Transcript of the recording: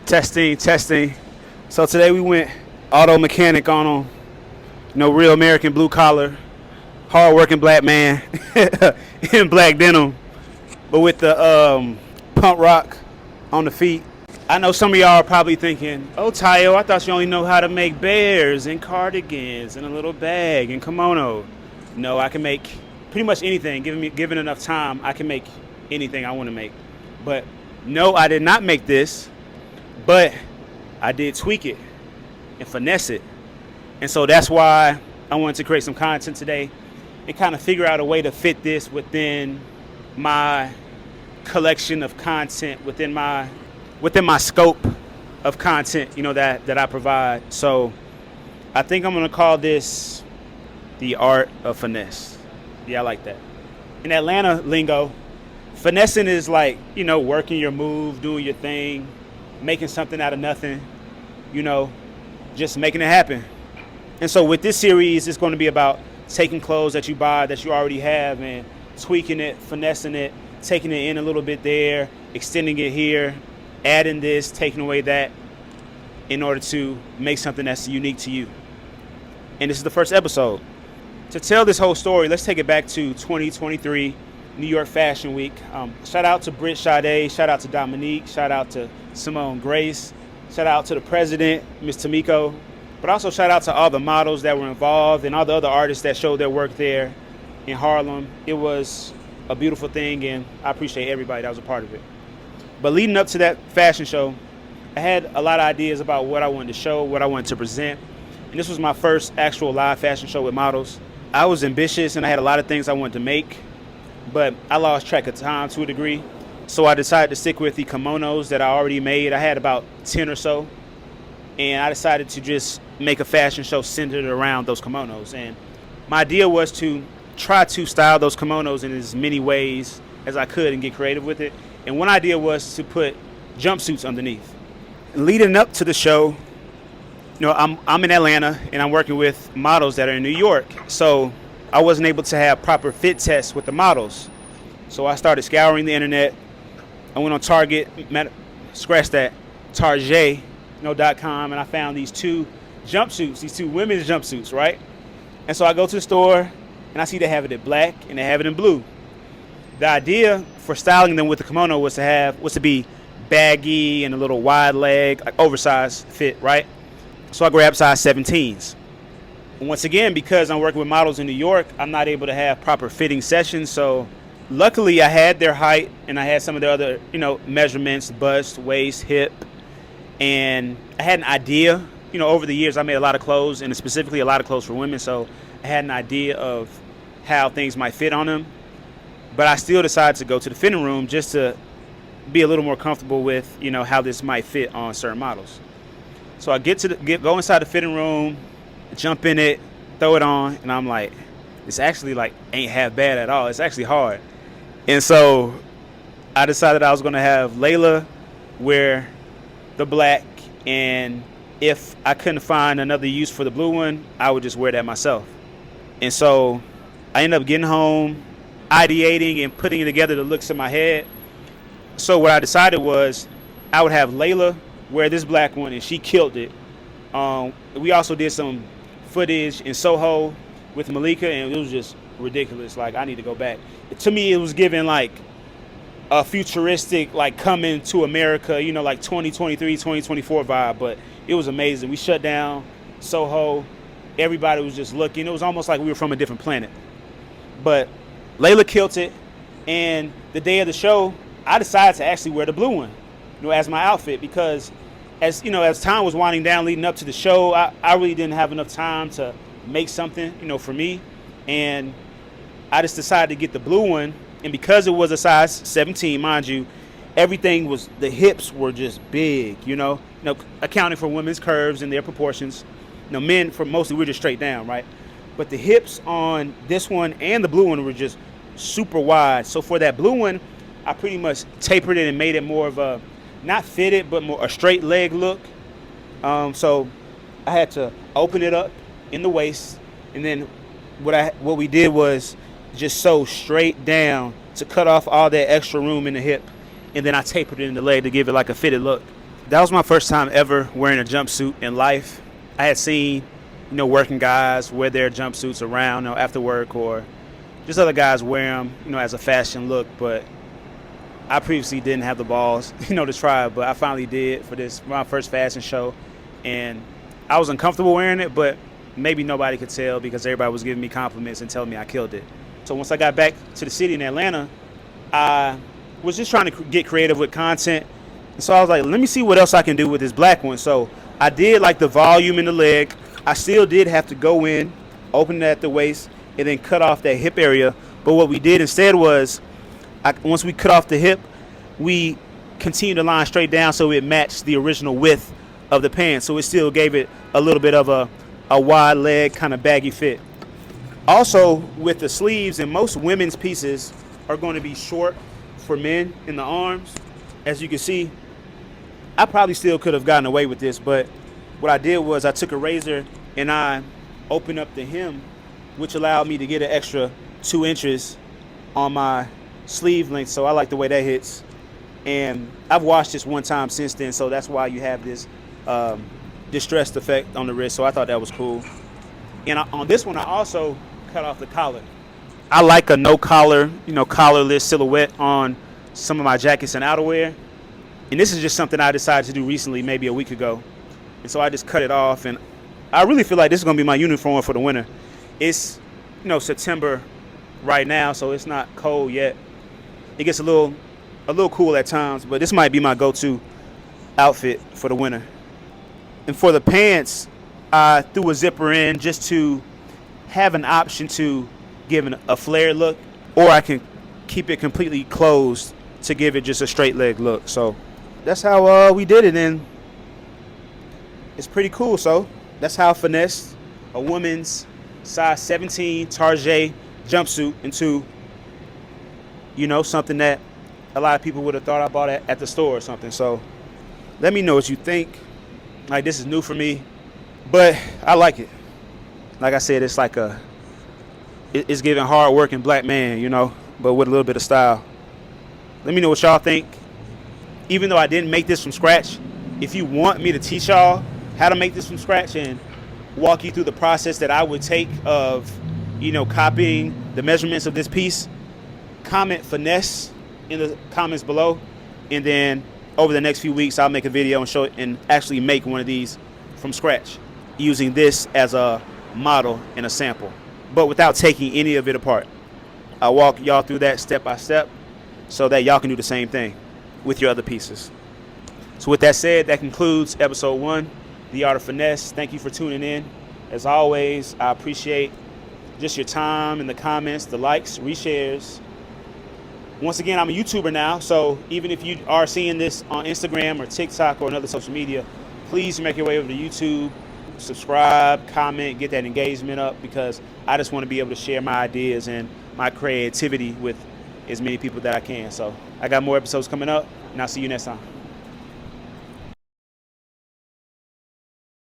Testing, testing. So today we went auto mechanic on them. Real American blue collar, hard working black man in black denim, but with the punk rock on the feet. I know some of y'all are probably thinking, oh, Tayo, I thought you only know how to make bears and cardigans and a little bag and kimono. No, I can make pretty much anything. Given enough time, I can make anything I want to make. But no, I did not make this, but I did tweak it and finesse it. And so that's why I wanted to create some content today and kind of figure out a way to fit this within my collection of content, within my scope of content, that I provide. So I think I'm going to call this the Art of Finesse. Yeah, I like that. In Atlanta lingo, finessing is like, working your move, doing your thing, making something out of nothing, just making it happen. And so with this series, it's going to be about taking clothes that you buy, that you already have, and tweaking it, finessing it, taking it in a little bit there, extending it here, adding this, taking away that, in order to make something that's unique to you. And this is the first episode. To tell this whole story, let's take it back to 2023, New York Fashion Week. Shout out to Britt Sade, shout out to Dominique, shout out to Simone Grace, shout out to the president, Mr.Tinubu, but also shout out to all the models that were involved and all the other artists that showed their work there in Harlem. It was a beautiful thing, and I appreciate everybody that was a part of it. But leading up to that fashion show, I had a lot of ideas about what I wanted to show, what I wanted to present. And this was my first actual live fashion show with models. I was ambitious and I had a lot of things I wanted to make, but I lost track of time to a degree. So I decided to stick with the kimonos that I already made. I had about 10 or so. And I decided to just make a fashion show centered around those kimonos. And my idea was to try to style those kimonos in as many ways as I could and get creative with it. And one idea was to put jumpsuits underneath. Leading up to the show, I'm in Atlanta and I'm working with models that are in New York. So I wasn't able to have proper fit tests with the models. So I started scouring the internet. I went on Target, Target.com, and I found these two jumpsuits, these two women's jumpsuits, right? And so I go to the store and I see they have it in black and they have it in blue. The idea for styling them with the kimono was to be baggy and a little wide leg, like oversized fit, right? So I grabbed size 17s. And once again, because I'm working with models in New York, I'm not able to have proper fitting sessions. So luckily I had their height and I had some of their other, measurements, bust, waist, hip. And I had an idea, over the years I made a lot of clothes, and specifically a lot of clothes for women. So I had an idea of how things might fit on them. But I still decided to go to the fitting room just to be a little more comfortable with, how this might fit on certain models. So I go inside the fitting room, jump in it, throw it on, and I'm like, it's actually ain't half bad at all. It's actually hard. And so I decided I was going to have Layla wear the black, and if I couldn't find another use for the blue one, I would just wear that myself. And so I ended up getting home, ideating and putting together the looks in my head. So what I decided was I would have Layla wear this black one, and she killed it. We also did some footage in Soho with Malika, and it was just ridiculous. I need to go back. To me, it was giving a futuristic, coming to America, 2023, 2024 vibe, but it was amazing. We shut down Soho. Everybody was just looking. It was almost like we were from a different planet. But Layla killed it, and the day of the show, I decided to actually wear the blue one, as my outfit, because as time was winding down leading up to the show, I really didn't have enough time to make something, for me, and I just decided to get the blue one. And because it was a size 17, mind you, the hips were just big, accounting for women's curves and their proportions. Men, for mostly, we're just straight down, right? But the hips on this one and the blue one were just super wide. So for that blue one, I pretty much tapered it and made it more of a, not fitted, but more a straight leg look. So I had to open it up in the waist, and then what we did was just sew straight down to cut off all that extra room in the hip, and then I tapered it in the leg to give it a fitted look. That was my first time ever wearing a jumpsuit in life. I had seen, working guys wear their jumpsuits around, after work, or just other guys wear them, as a fashion look. But I previously didn't have the balls, to try it. But I finally did for my first fashion show, and I was uncomfortable wearing it, but maybe nobody could tell because everybody was giving me compliments and telling me I killed it. So once I got back to the city in Atlanta, I was just trying to get creative with content. And so I was like, let me see what else I can do with this black one. So I did like the volume in the leg. I still did have to go in, open it at the waist, and then cut off that hip area. But what we did instead was, once we cut off the hip, we continued the line straight down so it matched the original width of the pants. So it still gave it a little bit of a wide leg, kind of baggy fit. Also, with the sleeves, and most women's pieces are going to be short for men in the arms. As you can see, I probably still could have gotten away with this, but what I did was I took a razor and I opened up the hem, which allowed me to get an extra 2 inches on my sleeve length. So I like the way that hits. And I've washed this one time since then, so that's why you have this distressed effect on the wrist. So I thought that was cool. And on this one, I also cut off the collar. I like a no collar, collarless silhouette on some of my jackets and outerwear. And this is just something I decided to do recently, maybe a week ago. And so I just cut it off, and I really feel like this is going to be my uniform for the winter. It's, September right now, so it's not cold yet. It gets a little cool at times, but this might be my go-to outfit for the winter. And for the pants, I threw a zipper in just to have an option to give a flared look, or I can keep it completely closed to give it just a straight leg look. So that's how we did it, and it's pretty cool. So that's how I finessed a woman's size 17 Target jumpsuit into, something that a lot of people would have thought I bought at the store or something. So let me know what you think. Like, this is new for me, but I like it. Like I said, it's like it's giving hard working black man, but with a little bit of style. Let me know what y'all think. Even though I didn't make this from scratch, if you want me to teach y'all how to make this from scratch and walk you through the process that I would take of, copying the measurements of this piece, comment finesse in the comments below, and then over the next few weeks I'll make a video and show it and actually make one of these from scratch using this as a model and a sample, but without taking any of it apart. I'll walk y'all through that step by step so that y'all can do the same thing with your other pieces. So with that said, that concludes episode 1, The Art of Finesse. Thank you for tuning in. As always, I appreciate just your time and the comments, the likes, reshares. Once again, I'm a YouTuber now, so even if you are seeing this on Instagram or TikTok or another social media, please make your way over to YouTube, subscribe, comment, get that engagement up, because I just want to be able to share my ideas and my creativity with as many people that I can. So I got more episodes coming up, and I'll see you next time.